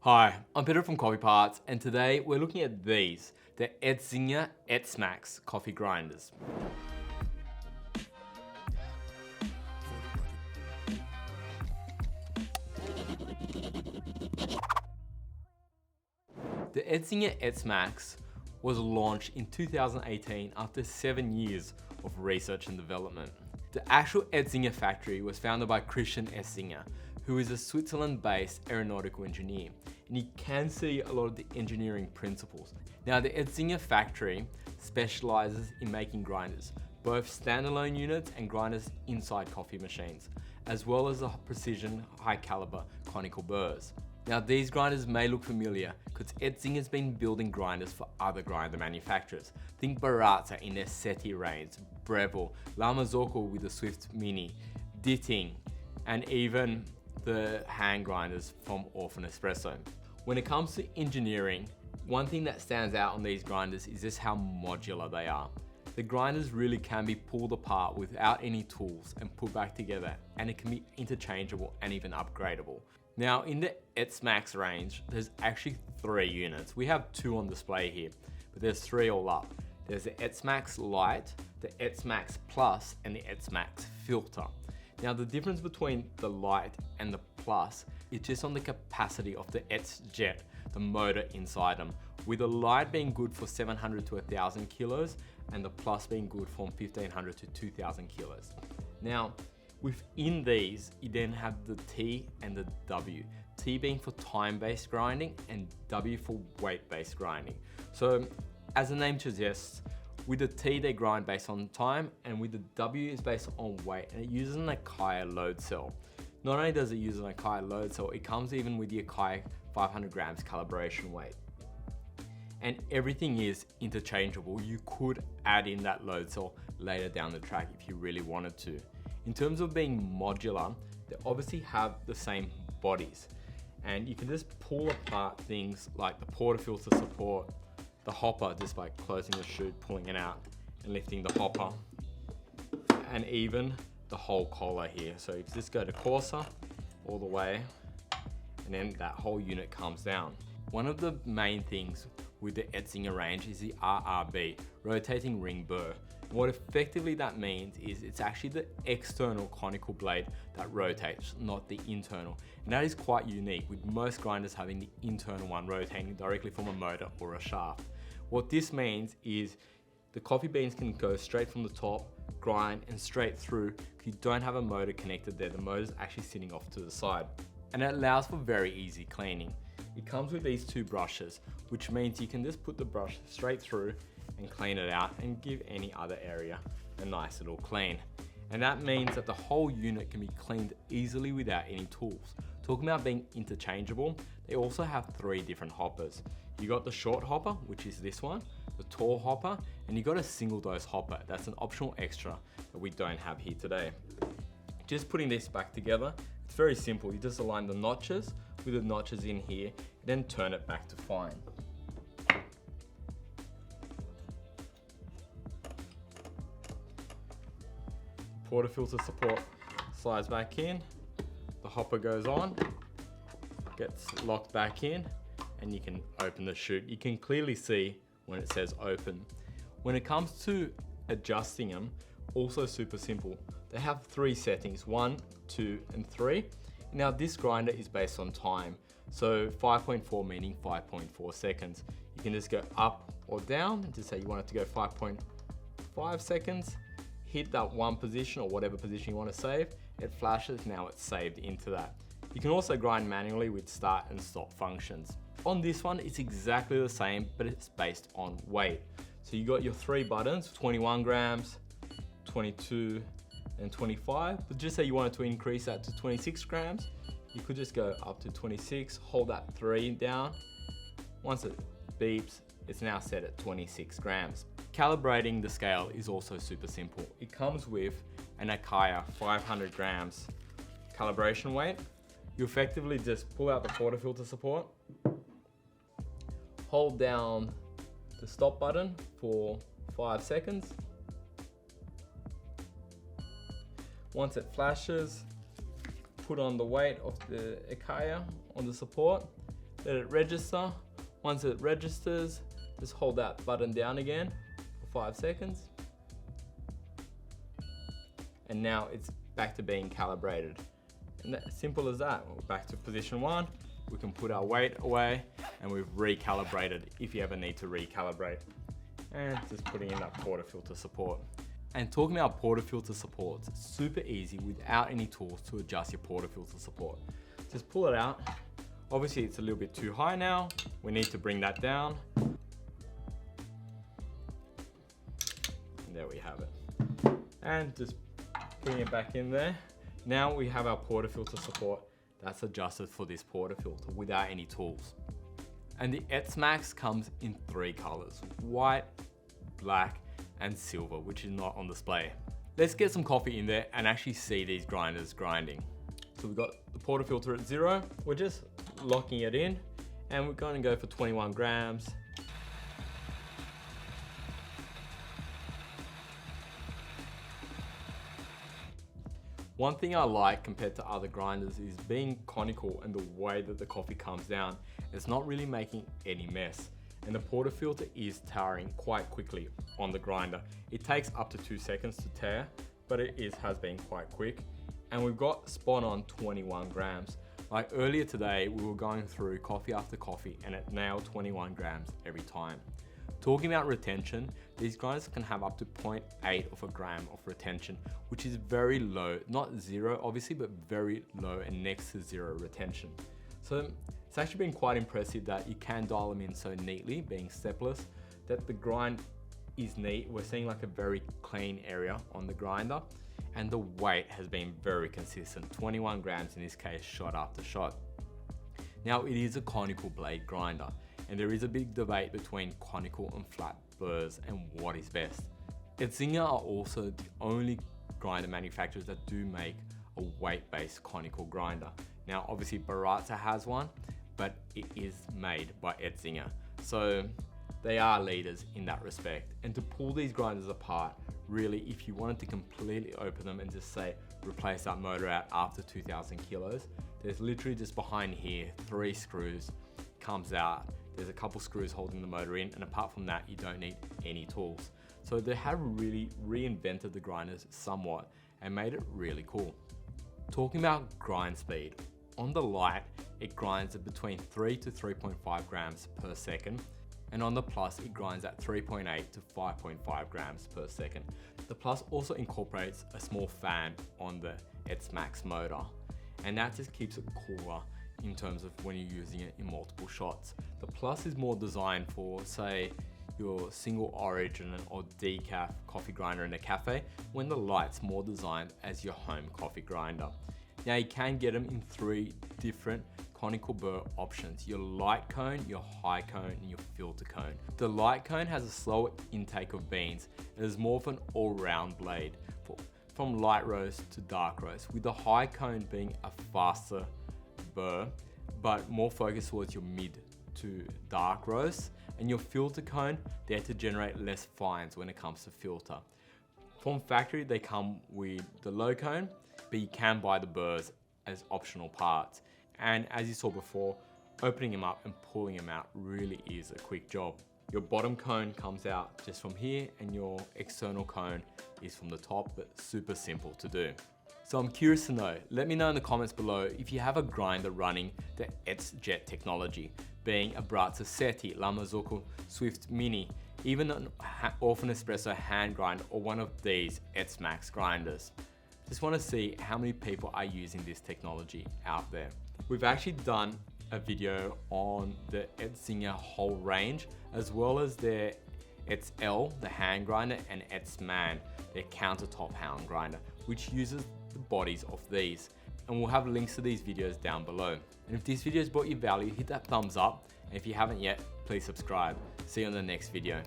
Hi, I'm Peter from Coffee Parts, and today we're looking at these, the Etzinger Etzmax coffee grinders. The Etzinger Etzmax was launched in 2018 after 7 years of research and development. The actual Etzinger factory was founded by Christian Etzinger, who is a Switzerland-based aeronautical engineer, and you can see a lot of the engineering principles. Now, the Etzinger factory specializes in making grinders, both standalone units and grinders inside coffee machines, as well as the precision high caliber Conical burrs. Now, these grinders may look familiar because Etzinger's been building grinders for other grinder manufacturers. Think Baratza in their SETI range, Breville, La Marzocco with the Swift Mini, Ditting, and even the hand grinders from Orphan Espresso. When it comes to engineering, one thing that stands out on these grinders is just how modular they are. The grinders really can be pulled apart without any tools and put back together, and it can be interchangeable and even upgradable. Now, in the Etzmax range, there's actually 3 units. We have 2 on display here, but there's 3 all up. There's the Etzmax Lite, the Etzmax Plus, and the Etzmax Filter. Now, the difference between the Lite and the Plus is just on the capacity of the etzJET, the motor inside them, with the Lite being good for 700 to 1,000 kilos and the Plus being good from 1,500 to 2,000 kilos. Now, within these, you then have the T and the W. T being for time-based grinding and W for weight-based grinding. So, as the name suggests, with the T they grind based on time, and with the W is based on weight, and it uses an Akai load cell. Not only does it use an Akai load cell, it comes even with the Akai 500 grams calibration weight. And everything is interchangeable. You could add in that load cell later down the track if you really wanted to. In terms of being modular, they obviously have the same bodies, and you can just pull apart things like the portafilter support, the hopper just by closing the chute, pulling it out and lifting the hopper, and even the whole collar here. So you just go to coarser all the way, and then that whole unit comes down. One of the main things with the Etzinger range is the RRB, rotating ring burr. What effectively that means is it's actually the external conical blade that rotates, not the internal. And that is quite unique, with most grinders having the internal one rotating directly from a motor or a shaft. What this means is the coffee beans can go straight from the top, grind, and straight through because you don't have a motor connected there. The motor's actually sitting off to the side. And it allows for very easy cleaning. It comes with these 2 brushes, which means you can just put the brush straight through and clean it out and give any other area a nice little clean. And that means that the whole unit can be cleaned easily without any tools. Talking about being interchangeable, they also have 3 different hoppers. You got the short hopper, which is this one, the tall hopper, and you got a single dose hopper. That's an optional extra that we don't have here today. Just putting this back together, it's very simple. You just align the notches with the notches in here, then turn it back to fine. Portafilter support slides back in, the hopper goes on, gets locked back in, and you can open the chute. You can clearly see when it says open. When it comes to adjusting them, also super simple. They have 3 settings, 1, 2, and 3. Now this grinder is based on time, so 5.4 meaning 5.4 seconds. You can just go up or down, and just say you want it to go 5.5 seconds, hit that one position or whatever position you want to save, it flashes, now it's saved into that. You can also grind manually with start and stop functions. On this one, it's exactly the same, but it's based on weight. So you got your 3 buttons, 21 grams, 22, and 25. But just say you wanted to increase that to 26 grams, you could just go up to 26, hold that 3 down. Once it beeps, it's now set at 26 grams. Calibrating the scale is also super simple. It comes with an Akai 500 grams calibration weight. You effectively just pull out the portafilter support, hold down the stop button for 5 seconds. Once it flashes, put on the weight of the Akai on the support, let it register. Once it registers, just hold that button down again for 5 seconds. And now it's back to being calibrated. And that's simple as that. We're back to position 1. We can put our weight away and we've recalibrated if you ever need to recalibrate. And just putting in that portafilter support. And talking about portafilter supports, it's super easy without any tools to adjust your portafilter support. Just pull it out. Obviously it's a little bit too high now. We need to bring that down. And there we have it. And just bring it back in there. Now we have our portafilter support that's adjusted for this portafilter without any tools. And the Etzmax comes in 3 colors, white, black, and silver, which is not on display. Let's get some coffee in there and actually see these grinders grinding. So we've got the portafilter at 0. We're just locking it in and we're going to go for 21 grams. One thing I like compared to other grinders is being conical and the way that the coffee comes down. It's not really making any mess. And the portafilter is towering quite quickly on the grinder. It takes up to 2 seconds to tare, but it has been quite quick. And we've got spot on 21 grams. Like earlier today, we were going through coffee after coffee and it nailed 21 grams every time. Talking about retention, these grinders can have up to 0.8 of a gram of retention, which is very low, not zero obviously, but very low and next to zero retention. So it's actually been quite impressive that you can dial them in so neatly, being stepless, that the grind is neat. We're seeing like a very clean area on the grinder and the weight has been very consistent, 21 grams in this case, shot after shot. Now it is a conical blade grinder and there is a big debate between conical and flat burrs and what is best. Etzinger are also the only grinder manufacturers that do make a weight-based conical grinder. Now obviously Baratza has one, but it is made by Etzinger. So they are leaders in that respect. And to pull these grinders apart, really if you wanted to completely open them and just say replace that motor out after 2,000 kilos, there's literally just behind here 3 screws, comes out. There's a couple screws holding the motor in, and apart from that, you don't need any tools. So they have really reinvented the grinders somewhat and made it really cool. Talking about grind speed, on the light, it grinds at between 3 to 3.5 grams per second. And on the Plus, it grinds at 3.8 to 5.5 grams per second. The Plus also incorporates a small fan on the Etzmax motor, and that just keeps it cooler in terms of when you're using it in multiple shots. The Plus is more designed for, say, your single origin or decaf coffee grinder in a cafe, when the Light's more designed as your home coffee grinder. Now you can get them in 3 different conical burr options: your light cone, your high cone, and your filter cone. The light cone has a slower intake of beans and is more of an all-round blade from light roast to dark roast, with the high cone being a faster burr but more focused towards your mid to dark roast, and your filter cone there to generate less fines when it comes to filter. From factory they come with the low cone, but you can buy the burrs as optional parts. And as you saw before, opening them up and pulling them out really is a quick job. Your bottom cone comes out just from here and your external cone is from the top, but super simple to do. So I'm curious to know, let me know in the comments below if you have a grinder running the etzJET technology, being a Baratza Seti, La Marzocco Swift Mini, even an Orphan Espresso hand grinder or one of these Etzmax grinders. Just want to see how many people are using this technology out there. We've actually done a video on the Etzinger whole range, as well as their etzL, the hand grinder, and etzMan, their countertop hand grinder, which uses the bodies of these. And we'll have links to these videos down below. And if this video has brought you value, hit that thumbs up. And if you haven't yet, please subscribe. See you on the next video.